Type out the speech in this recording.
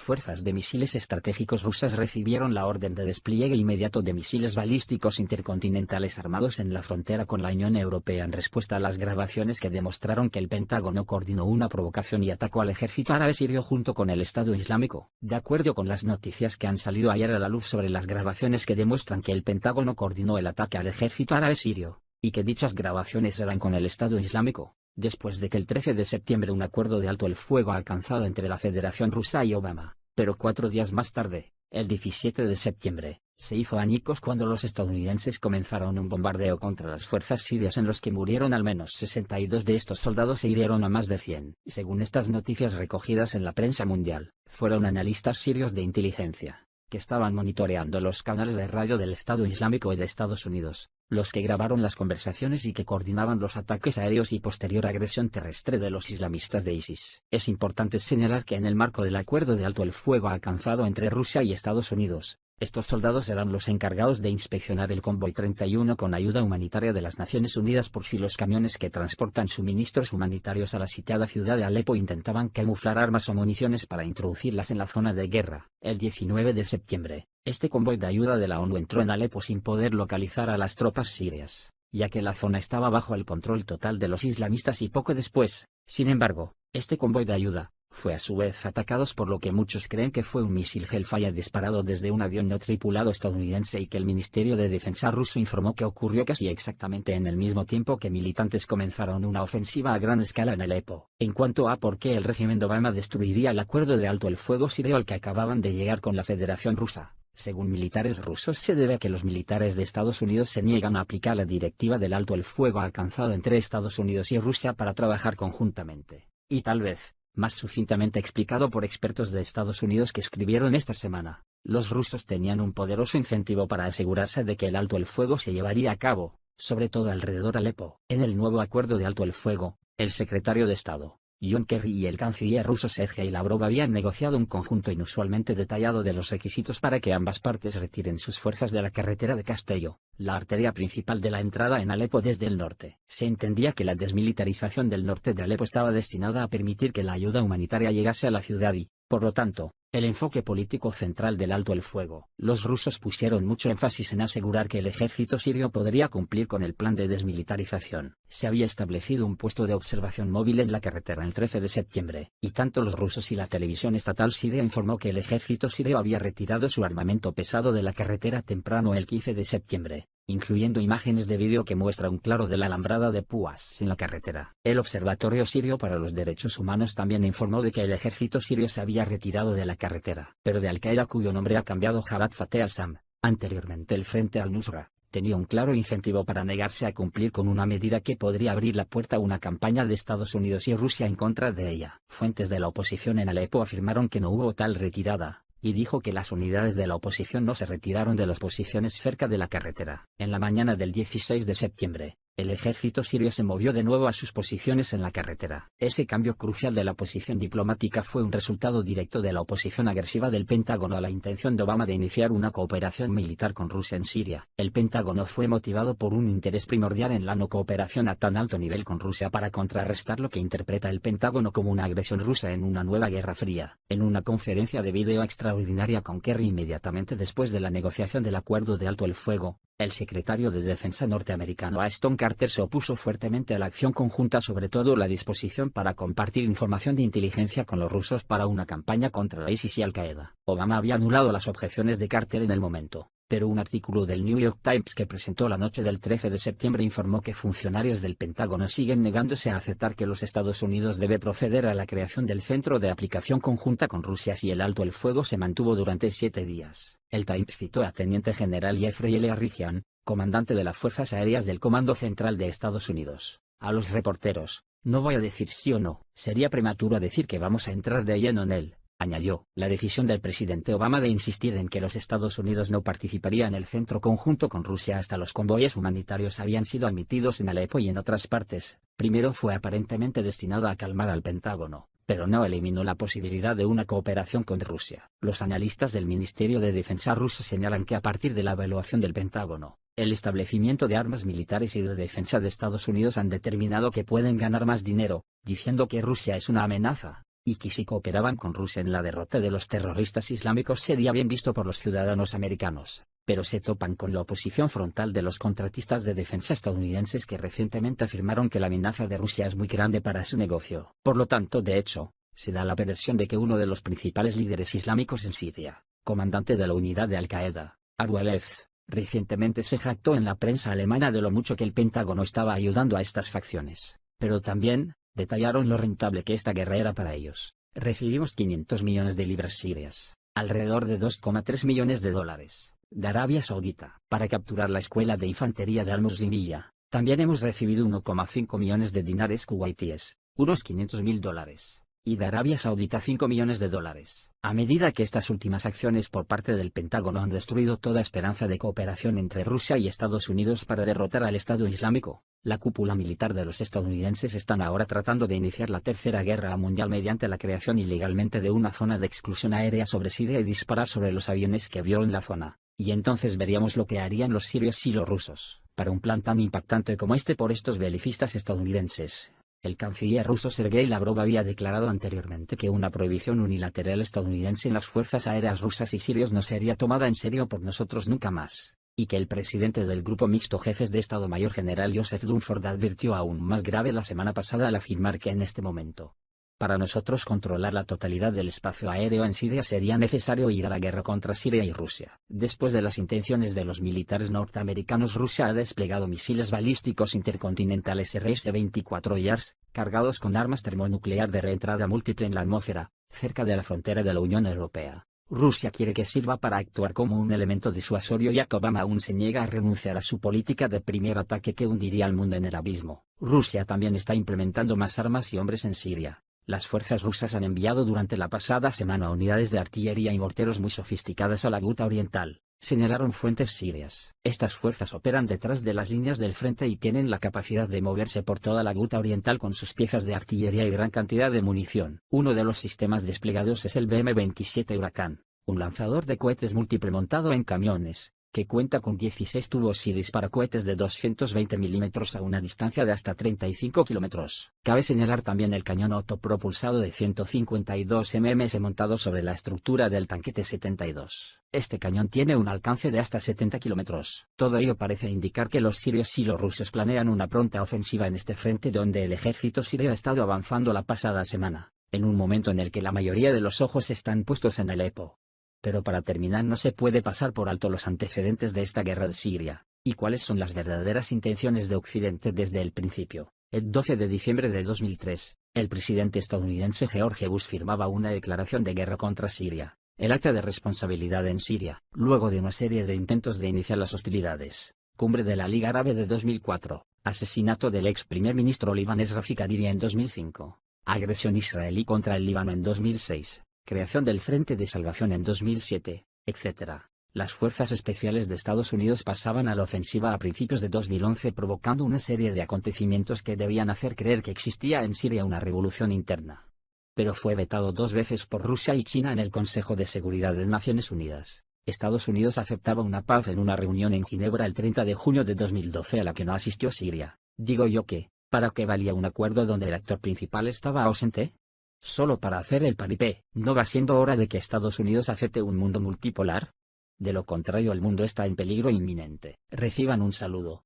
fuerzas de misiles estratégicos rusas recibieron la orden de despliegue inmediato de misiles balísticos intercontinentales armados en la frontera con la Unión Europea en respuesta a las grabaciones que demostraron que el Pentágono coordinó una provocación y atacó al ejército árabe sirio junto con el Estado Islámico. De acuerdo con las noticias que han salido ayer a la luz sobre las grabaciones que demuestran que el Pentágono coordinó el ataque al ejército árabe sirio, y que dichas grabaciones eran con el Estado Islámico, después de que el 13 de septiembre un acuerdo de alto el fuego alcanzado entre la Federación Rusa y Obama, pero 4 días más tarde, el 17 de septiembre, se hizo añicos cuando los estadounidenses comenzaron un bombardeo contra las fuerzas sirias en los que murieron al menos 62 de estos soldados e hirieron a más de 100. Según estas noticias recogidas en la prensa mundial, fueron analistas sirios de inteligencia, que estaban monitoreando los canales de radio del Estado Islámico y de Estados Unidos, los que grabaron las conversaciones y que coordinaban los ataques aéreos y posterior agresión terrestre de los islamistas de ISIS. Es importante señalar que en el marco del acuerdo de alto el fuego alcanzado entre Rusia y Estados Unidos, estos soldados eran los encargados de inspeccionar el convoy 31 con ayuda humanitaria de las Naciones Unidas por si los camiones que transportan suministros humanitarios a la sitiada ciudad de Alepo intentaban camuflar armas o municiones para introducirlas en la zona de guerra. El 19 de septiembre, este convoy de ayuda de la ONU entró en Alepo sin poder localizar a las tropas sirias, ya que la zona estaba bajo el control total de los islamistas y poco después, sin embargo, este convoy de ayuda fue a su vez atacados por lo que muchos creen que fue un misil Hellfire disparado desde un avión no tripulado estadounidense y que el Ministerio de Defensa ruso informó que ocurrió casi exactamente en el mismo tiempo que militantes comenzaron una ofensiva a gran escala en Alepo. En cuanto a por qué el régimen de Obama destruiría el acuerdo de alto el fuego sirio al que acababan de llegar con la Federación Rusa, según militares rusos se debe a que los militares de Estados Unidos se niegan a aplicar la directiva del alto el fuego alcanzado entre Estados Unidos y Rusia para trabajar conjuntamente, y tal vez, más sucintamente explicado por expertos de Estados Unidos que escribieron esta semana, los rusos tenían un poderoso incentivo para asegurarse de que el alto el fuego se llevaría a cabo, sobre todo alrededor Alepo. En el nuevo acuerdo de alto el fuego, el secretario de Estado, John Kerry y el canciller ruso Sergei Lavrov habían negociado un conjunto inusualmente detallado de los requisitos para que ambas partes retiren sus fuerzas de la carretera de Castello, la arteria principal de la entrada en Alepo desde el norte. Se entendía que la desmilitarización del norte de Alepo estaba destinada a permitir que la ayuda humanitaria llegase a la ciudad y, por lo tanto, el enfoque político central del alto el fuego. Los rusos pusieron mucho énfasis en asegurar que el ejército sirio podría cumplir con el plan de desmilitarización. Se había establecido un puesto de observación móvil en la carretera el 13 de septiembre, y tanto los rusos y la televisión estatal siria informó que el ejército sirio había retirado su armamento pesado de la carretera temprano el 15 de septiembre, incluyendo imágenes de vídeo que muestra un claro de la alambrada de púas en la carretera. El Observatorio Sirio para los Derechos Humanos también informó de que el ejército sirio se había retirado de la carretera, pero de Al-Qaeda, cuyo nombre ha cambiado Jabhat Fateh al-Sam, anteriormente el Frente al-Nusra, tenía un claro incentivo para negarse a cumplir con una medida que podría abrir la puerta a una campaña de Estados Unidos y Rusia en contra de ella. Fuentes de la oposición en Alepo afirmaron que no hubo tal retirada, y dijo que las unidades de la oposición no se retiraron de las posiciones cerca de la carretera. En la mañana del 16 de septiembre, el ejército sirio se movió de nuevo a sus posiciones en la carretera. Ese cambio crucial de la posición diplomática fue un resultado directo de la oposición agresiva del Pentágono a la intención de Obama de iniciar una cooperación militar con Rusia en Siria. El Pentágono fue motivado por un interés primordial en la no cooperación a tan alto nivel con Rusia para contrarrestar lo que interpreta el Pentágono como una agresión rusa en una nueva guerra fría. En una conferencia de vídeo extraordinaria con Kerry inmediatamente después de la negociación del acuerdo de alto el fuego, el secretario de Defensa norteamericano Ashton Carter se opuso fuertemente a la acción conjunta, sobre todo la disposición para compartir información de inteligencia con los rusos para una campaña contra la ISIS y Al-Qaeda. Obama había anulado las objeciones de Carter en el momento, pero un artículo del New York Times que presentó la noche del 13 de septiembre informó que funcionarios del Pentágono siguen negándose a aceptar que los Estados Unidos debe proceder a la creación del Centro de Aplicación Conjunta con Rusia si el alto el fuego se mantuvo durante 7 días. El Times citó a Teniente General Jeffrey L. Arrigian, comandante de las Fuerzas Aéreas del Comando Central de Estados Unidos, a los reporteros: "No voy a decir sí o no, sería prematuro decir que vamos a entrar de lleno en él", añadió. La decisión del presidente Obama de insistir en que los Estados Unidos no participarían en el centro conjunto con Rusia hasta los convoyes humanitarios habían sido admitidos en Alepo y en otras partes, primero fue aparentemente destinado a calmar al Pentágono, pero no eliminó la posibilidad de una cooperación con Rusia. Los analistas del Ministerio de Defensa ruso señalan que a partir de la evaluación del Pentágono, el establecimiento de armas militares y de defensa de Estados Unidos han determinado que pueden ganar más dinero, diciendo que Rusia es una amenaza, y que si cooperaban con Rusia en la derrota de los terroristas islámicos sería bien visto por los ciudadanos americanos, pero se topan con la oposición frontal de los contratistas de defensa estadounidenses que recientemente afirmaron que la amenaza de Rusia es muy grande para su negocio. Por lo tanto, de hecho, se da la versión de que uno de los principales líderes islámicos en Siria, comandante de la unidad de Al-Qaeda, Abu Alef, recientemente se jactó en la prensa alemana de lo mucho que el Pentágono estaba ayudando a estas facciones, pero también detallaron lo rentable que esta guerra era para ellos. Recibimos 500 millones de libras sirias, alrededor de 2,3 millones de dólares, de Arabia Saudita, para capturar la escuela de infantería de Al-Muslimiyya. También hemos recibido 1,5 millones de dinares kuwaitíes, unos 500.000 dólares, y de Arabia Saudita 5 millones de dólares. A medida que estas últimas acciones por parte del Pentágono han destruido toda esperanza de cooperación entre Rusia y Estados Unidos para derrotar al Estado Islámico, la cúpula militar de los estadounidenses están ahora tratando de iniciar la Tercera Guerra Mundial mediante la creación ilegalmente de una zona de exclusión aérea sobre Siria y disparar sobre los aviones que violen la zona, y entonces veríamos lo que harían los sirios y los rusos, para un plan tan impactante como este por estos belicistas estadounidenses. El canciller ruso Sergei Lavrov había declarado anteriormente que una prohibición unilateral estadounidense en las fuerzas aéreas rusas y sirios no sería tomada en serio por nosotros nunca más, y que el presidente del Grupo Mixto Jefes de Estado Mayor General Joseph Dunford advirtió aún más grave la semana pasada al afirmar que en este momento, para nosotros controlar la totalidad del espacio aéreo en Siria sería necesario ir a la guerra contra Siria y Rusia. Después de las intenciones de los militares norteamericanos, Rusia ha desplegado misiles balísticos intercontinentales RS-24 YARS, cargados con armas termonuclear de reentrada múltiple en la atmósfera, cerca de la frontera de la Unión Europea. Rusia quiere que sirva para actuar como un elemento disuasorio ya que Obama aún se niega a renunciar a su política de primer ataque que hundiría al mundo en el abismo. Rusia también está implementando más armas y hombres en Siria. Las fuerzas rusas han enviado durante la pasada semana unidades de artillería y morteros muy sofisticadas a la Ghouta Oriental, señalaron fuentes sirias. Estas fuerzas operan detrás de las líneas del frente y tienen la capacidad de moverse por toda la Ghouta Oriental con sus piezas de artillería y gran cantidad de munición. Uno de los sistemas desplegados es el BM-27 Huracán, un lanzador de cohetes múltiple montado en camiones, que cuenta con 16 tubos y dispara cohetes de 220 milímetros a una distancia de hasta 35 kilómetros. Cabe señalar también el cañón autopropulsado de 152 mm montado sobre la estructura del tanque T-72. Este cañón tiene un alcance de hasta 70 kilómetros. Todo ello parece indicar que los sirios y los rusos planean una pronta ofensiva en este frente donde el ejército sirio ha estado avanzando la pasada semana, en un momento en el que la mayoría de los ojos están puestos en Alepo. Pero para terminar no se puede pasar por alto los antecedentes de esta guerra de Siria, y cuáles son las verdaderas intenciones de Occidente desde el principio. El 12 de diciembre de 2003, el presidente estadounidense George Bush firmaba una declaración de guerra contra Siria, el acta de responsabilidad en Siria, luego de una serie de intentos de iniciar las hostilidades. Cumbre de la Liga Árabe de 2004, asesinato del ex primer ministro libanés Rafik Hariri en 2005, agresión israelí contra el Líbano en 2006. Creación del Frente de Salvación en 2007, etc. Las fuerzas especiales de Estados Unidos pasaban a la ofensiva a principios de 2011 provocando una serie de acontecimientos que debían hacer creer que existía en Siria una revolución interna. Pero fue vetado 2 veces por Rusia y China en el Consejo de Seguridad de Naciones Unidas. Estados Unidos aceptaba una paz en una reunión en Ginebra el 30 de junio de 2012 a la que no asistió Siria. Digo yo que, ¿para qué valía un acuerdo donde el actor principal estaba ausente? ¿Solo para hacer el paripé? ¿No va siendo hora de que Estados Unidos acepte un mundo multipolar? De lo contrario el mundo está en peligro inminente. Reciban un saludo.